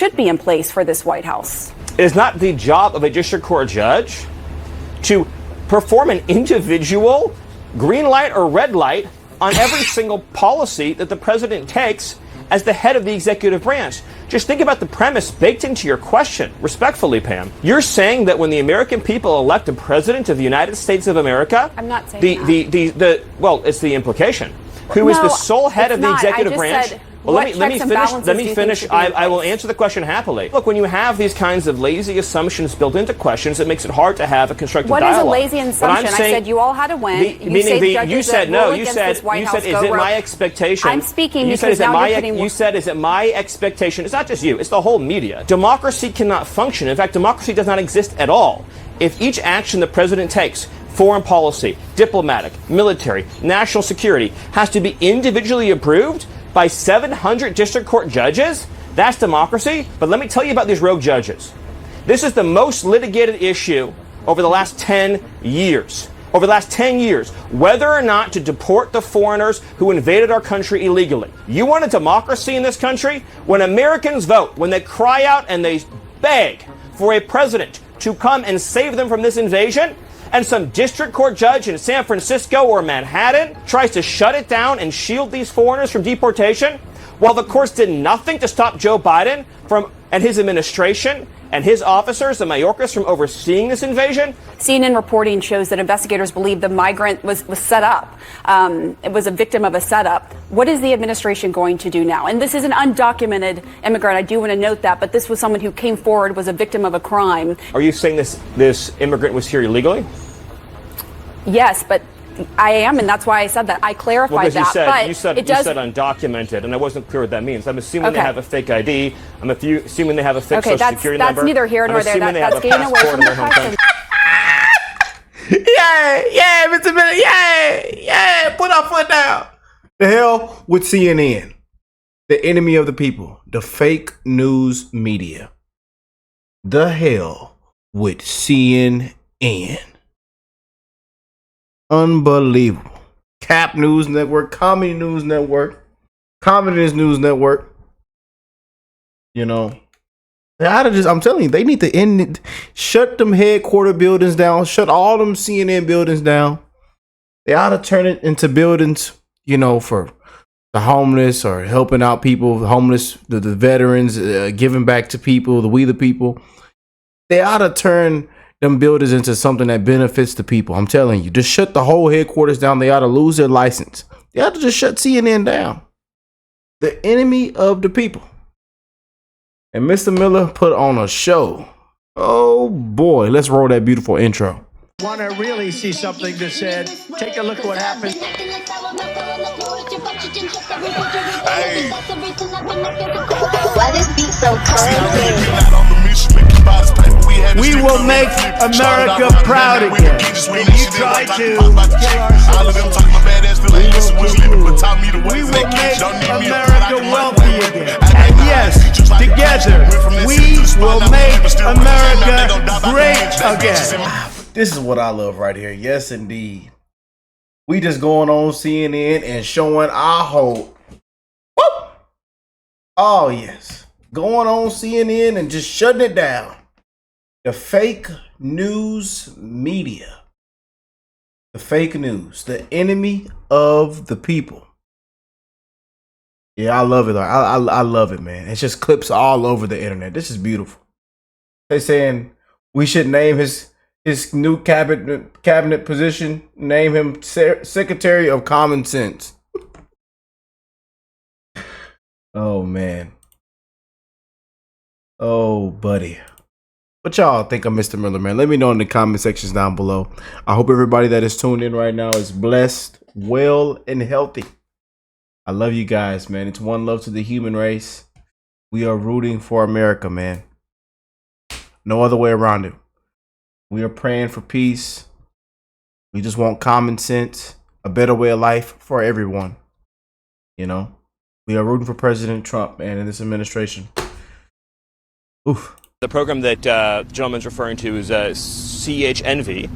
should be in place for this White House? It is not the job of a district court judge to perform an individual green light or red light on every single policy that the president takes as the head of the executive branch. Just think about the premise baked into your question, respectfully, Pam. You're saying that when the American people elect a president of the United States of America, I'm not saying well, it's the implication, who is the sole head of the executive branch. Well, let me finish. I will answer the question happily. Look, when you have these kinds of lazy assumptions built into questions, it makes it hard to have a constructive dialogue. What is a lazy assumption? I said you all had to win. You said is it my expectation? I'm speaking you because said, now you're putting... You said, is it my expectation? It's not just you. It's the whole media. Democracy cannot function. In fact, democracy does not exist at all if each action the president takes, foreign policy, diplomatic, military, national security, has to be individually approved by 700 district court judges. That's democracy. But let me tell you about these rogue judges. This is the most litigated issue over the last 10 years. Over the last 10 years, whether or not to deport the foreigners who invaded our country illegally. You want a democracy in this country? When Americans vote, when they cry out and they beg for a president to come and save them from this invasion, and some district court judge in San Francisco or Manhattan tries to shut it down and shield these foreigners from deportation, while the courts did nothing to stop Joe Biden and his administration and his officers, the Mayorkas, from overseeing this invasion. CNN reporting shows that investigators believe the migrant was set up. It was a victim of a setup. What is the administration going to do now? And this is an undocumented immigrant. I do want to note that, but this was someone who came forward, was a victim of a crime. Are you saying this immigrant was here illegally? Yes, but I am, and that's why I said that. I clarified that. You said undocumented, and I wasn't clear what that means. I'm assuming they have a fake ID. I'm assuming they have a fake Social Security number. That's neither here nor there. That's getting away from the question. Yeah, Mr. Miller, yeah, put our foot down. The hell with CNN, the enemy of the people, the fake news media. The hell with CNN. Unbelievable. Cap News Network, Comedy News Network, Confidence News Network. You know, I'm telling you, they need to end it. Shut them headquarter buildings down. Shut all them CNN buildings down. They ought to turn it into buildings, you know, for the homeless or helping out people, the homeless, the veterans, giving back to people, we the people. They ought to turn them buildings into something that benefits the people. I'm telling you, just shut the whole headquarters down. They ought to lose their license. They ought to just shut CNN down. The enemy of the people. And Mr. Miller put on a show. Oh boy, let's roll that beautiful intro. Want to really see something that said, take a look at what happened. Why this beat so crazy? We will make America proud again. And you try to kill our We will make America wealthy again. And yes, together, we will make America great again. This is what I love right here. Yes, indeed. We just going on CNN and showing our hope. Woo! Oh, yes. Going on CNN and just shutting it down. The fake news media. The fake news. The enemy of the people. Yeah, I love it. I love it, man. It's just clips all over the internet. This is beautiful. They're saying we should name his new cabinet position, name him Secretary of Common Sense. Oh, man. Oh, buddy. What y'all think of Mr. Miller, man? Let me know in the comment sections down below. I hope everybody that is tuned in right now is blessed, well, and healthy. I love you guys, man. It's one love to the human race. We are rooting for America, man. No other way around it. We are praying for peace. We just want common sense, a better way of life for everyone. You know, we are rooting for President Trump, man, and this administration. Oof. The program that the gentleman's referring to is CHNV,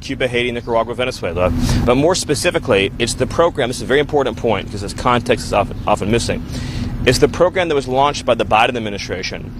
Cuba, Haiti, Nicaragua, Venezuela. But more specifically, it's the program, this is a very important point because this context is often missing. is the program that was launched by the Biden administration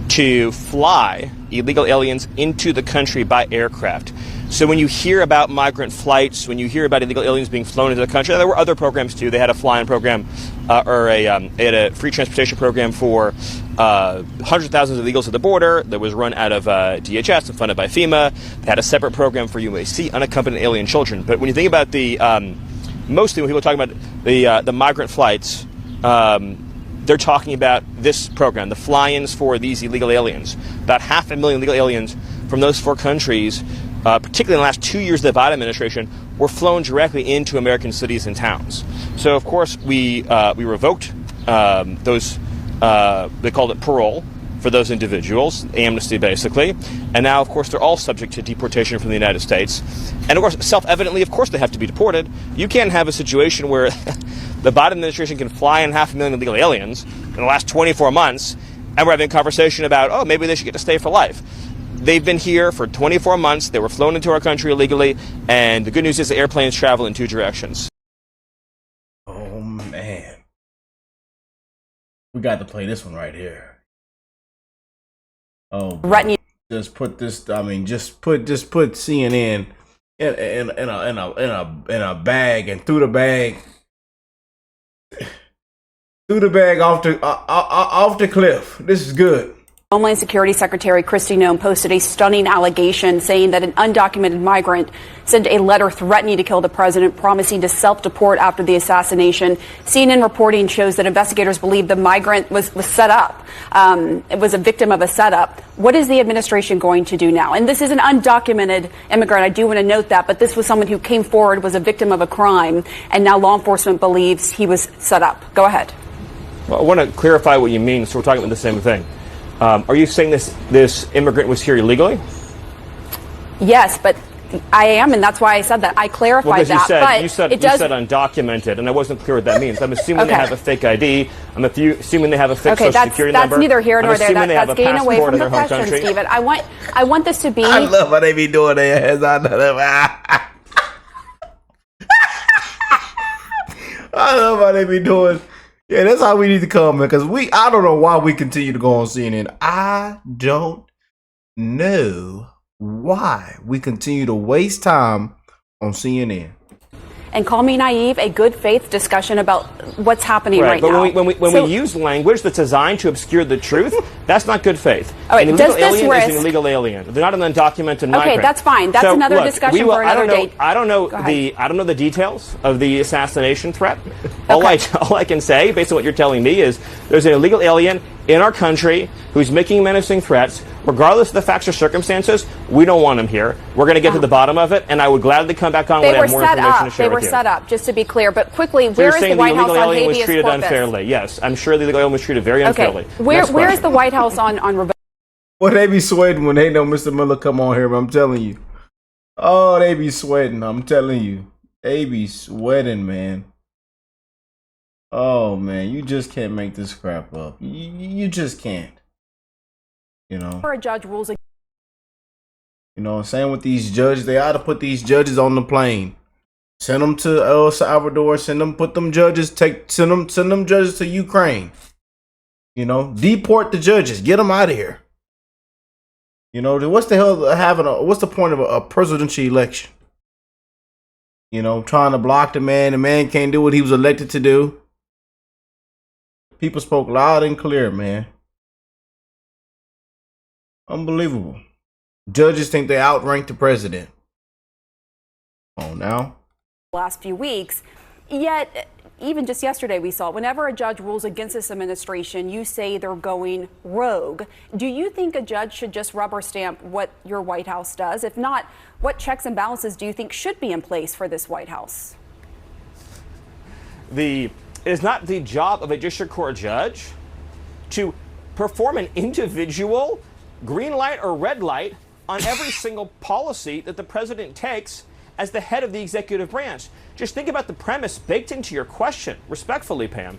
to fly illegal aliens into the country by aircraft. So when you hear about migrant flights, when you hear about illegal aliens being flown into the country, there were other programs too. They had a fly-in program, they had a free transportation program for hundreds of thousands of illegals at the border that was run out of DHS and funded by FEMA. They had a separate program for UAC, unaccompanied alien children. But when you think about the, mostly when people are talking about the migrant flights, they're talking about this program, the fly-ins for these illegal aliens. About 500,000 illegal aliens from those 4 countries, particularly in the last 2 years of the Biden administration, were flown directly into American cities and towns. So, of course, we revoked those, they called it parole for those individuals, amnesty basically, and now, of course, they're all subject to deportation from the United States. And, of course, self-evidently, of course, they have to be deported. You can't have a situation where the Biden administration can fly in 500,000 illegal aliens in the last 24 months, and we're having a conversation about, oh, maybe they should get to stay for life. They've been here for 24 months. They were flown into our country illegally, and the good news is the airplanes travel in 2 directions. Oh, man. We got to play this one right here. Oh, Retney. Just put this. I mean, just put CNN in a bag and threw the bag off the cliff. This is good. Homeland Security Secretary Kristi Noem posted a stunning allegation saying that an undocumented migrant sent a letter threatening to kill the president, promising to self-deport after the assassination. CNN reporting shows that investigators believe the migrant was set up. It was a victim of a setup. What is the administration going to do now? And this is an undocumented immigrant. I do want to note that, but this was someone who came forward, was a victim of a crime, and now law enforcement believes he was set up. Go ahead. Well, I want to clarify what you mean, so we're talking about the same thing. Are you saying this immigrant was here illegally? Yes, but I am, and that's why I said that. I clarified that. You said undocumented, and I wasn't clear what that means. I'm assuming they have a fake ID. I'm assuming they have a fake social security number. That's neither here nor there. That's getting away from the question, Stephen. I want this to be. I love how they be doing their heads. I love how they be doing. Yeah, that's how we need to come, man. Because I don't know why we continue to go on CNN. I don't know why we continue to waste time on CNN. And call me naive, a good faith discussion about what's happening right now. But when we use language that's designed to obscure the truth, that's not good faith. All right, an illegal alien is an illegal alien. They're not an undocumented migrant. Okay, that's fine. That's another discussion for another day. I don't know the details of the assassination threat. All I can say, based on what you're telling me, is there's an illegal alien in our country who's making menacing threats. Regardless of the facts or circumstances, we don't want him here. We're going to get to the bottom of it, and I would gladly come back on when I have more information to share with you. They were set up, just to be clear. But quickly, where is the White House on habeas corpus? The illegal alien was treated unfairly. Yes, I'm sure the illegal alien was treated very unfairly. Okay. Where is the White House on revocation? Well, they be sweating when they know Mr. Miller come on here, I'm telling you. Oh, they be sweating, I'm telling you. They be sweating, man. Oh, man, you just can't make this crap up. You just can't. You know. For a judge rules. You know what I'm saying? With these judges, they ought to put these judges on the plane. Send them to El Salvador. Send them judges to Ukraine. You know, deport the judges. Get them out of here. You know, what's the point of a presidential election? You know, trying to block the man. The man can't do what he was elected to do. People spoke loud and clear, man. Unbelievable. Judges think they outrank the president. Oh, now. Last few weeks. Yet, even just yesterday, we saw whenever a judge rules against this administration, you say they're going rogue. Do you think a judge should just rubber stamp what your White House does? If not, what checks and balances do you think should be in place for this White House? It is not the job of a district court judge to perform an individual green light or red light on every single policy that the president takes as the head of the executive branch. Just think about the premise baked into your question, respectfully, Pam.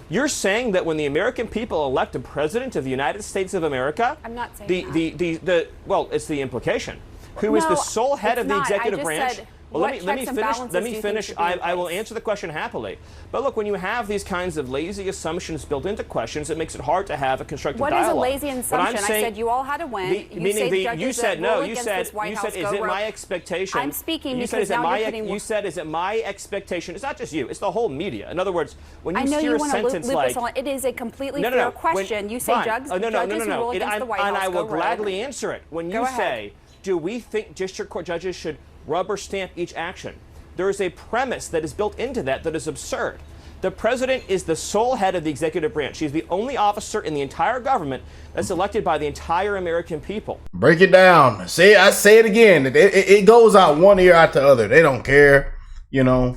You're saying that when the American people elect a president of the United States of America, I'm not saying well, it's the implication, who is the sole head of the executive branch, Well, What let me checks and finish. balances Let do me you think finish. should be in I will place? answer the question happily. But look, when you have these kinds of lazy assumptions built into questions, it makes it hard to have a constructive What is dialogue. a lazy What I'm assumption? I saying- said you all had to win. Meaning you said no. You said this White you House said is go it my rogue. expectation? I'm speaking you said, because is it now my you're putting. you said is it my expectation? It's not just you. It's the whole media. In other words, when you I know hear you a want to sentence loop like us on. It is a completely no, fair question. You say fine. judges, Oh, no, judges who rule against the White House and I will go rogue. gladly answer it. When you Go ahead. say, do we think district court judges should rubber stamp each action? There is a premise that is built into that is absurd. The president is the sole head of the executive branch. He's the only officer in the entire government that's elected by the entire American people. Break it down. See, I say it again. It goes out one ear out the other. They don't care. You know,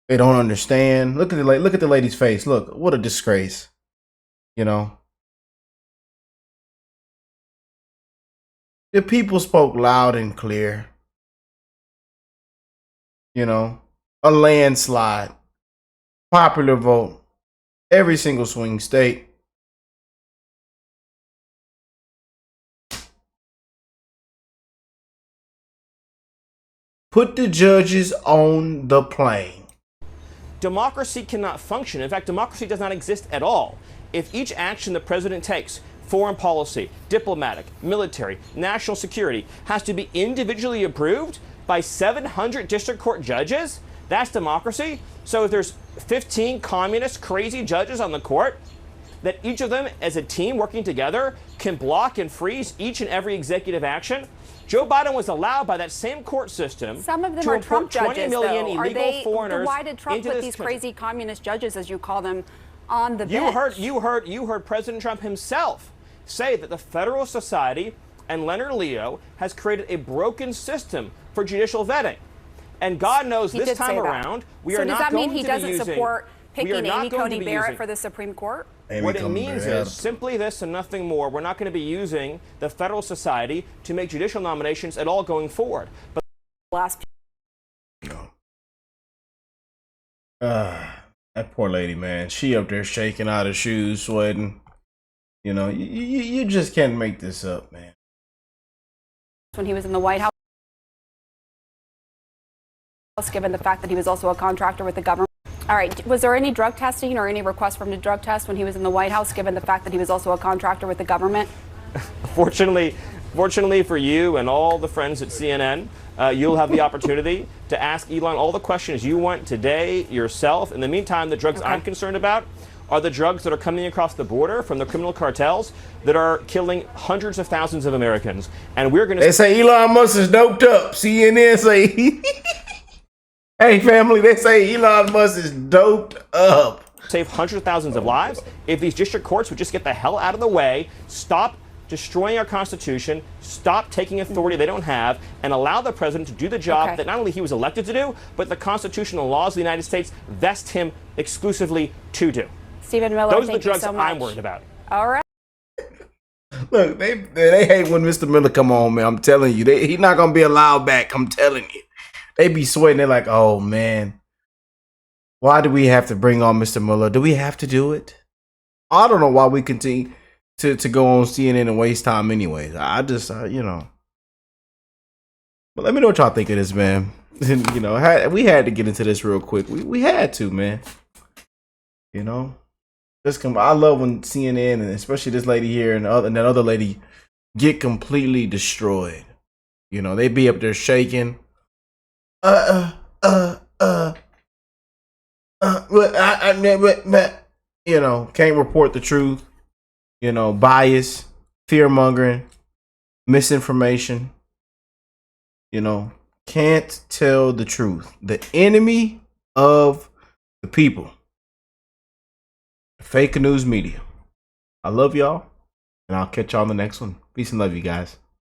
they don't understand. Look at the lady's face. Look, what a disgrace. You know, the people spoke loud and clear. You know, a landslide, popular vote, every single swing state. Put the judges on the plane. Democracy cannot function. In fact, democracy does not exist at all if each action the president takes, foreign policy, diplomatic, military, national security, has to be individually approved by 700 district court judges. That's democracy. So if there's 15 communist crazy judges on the court, that each of them as a team working together can block and freeze each and every executive action. Joe Biden was allowed by that same court system Some of them to are import Trump 20 judges, million though. Are illegal they? foreigners Why did Trump into put this these country. crazy communist judges, as you call them, on the bench? You heard President Trump himself say that the Federal Society and Leonard Leo has created a broken system for judicial vetting. And God knows He this did say time that. around, we are So does not that mean going he to be doesn't using. support we picking are not Amy going to Coney be Barrett using- for the Supreme Court? What it means is simply this and nothing more. We're not going to be using the Federal Society to make judicial nominations at all going forward. But Last. That poor lady, man. She up there shaking out her shoes, sweating. You know, you just can't make this up, man. When he was in the White House, given the fact that he was also a contractor with the government. All right. Was there any drug testing or any request for him to drug test when he was in the White House, given the fact that he was also a contractor with the government? Fortunately for you and all the friends at CNN, you'll have the opportunity to ask Elon all the questions you want today yourself. In the meantime, the drugs I'm concerned about are the drugs that are coming across the border from the criminal cartels that are killing hundreds of thousands of Americans. And we're going to... They say Elon Musk is doped up. CNN say... Hey, family, they say Elon Musk is doped up. Save hundreds of thousands of lives if these district courts would just get the hell out of the way, stop destroying our Constitution, stop taking authority they don't have, and allow the president to do the job that not only he was elected to do, but the constitutional laws of the United States vest him exclusively to do. Stephen Miller, those are the thank you drugs so much. I'm worried about. All right. Look, they hate when Mr. Miller come on, man. I'm telling you, he's not gonna be allowed back. I'm telling you, they be sweating. They're like, oh man, why do we have to bring on Mr. Miller? Do we have to do it? I don't know why we continue to go on CNN and waste time. Anyways, I just you know. But let me know what y'all think of this, man. You know, we had to get into this real quick. We had to, man. You know. I love when CNN and especially this lady here and that other lady get completely destroyed. You know, they be up there shaking. You know, can't report the truth. You know, bias, fear mongering, misinformation. You know, can't tell the truth. The enemy of the people. Fake news media. I love y'all, and I'll catch y'all on the next one. Peace and love, you guys.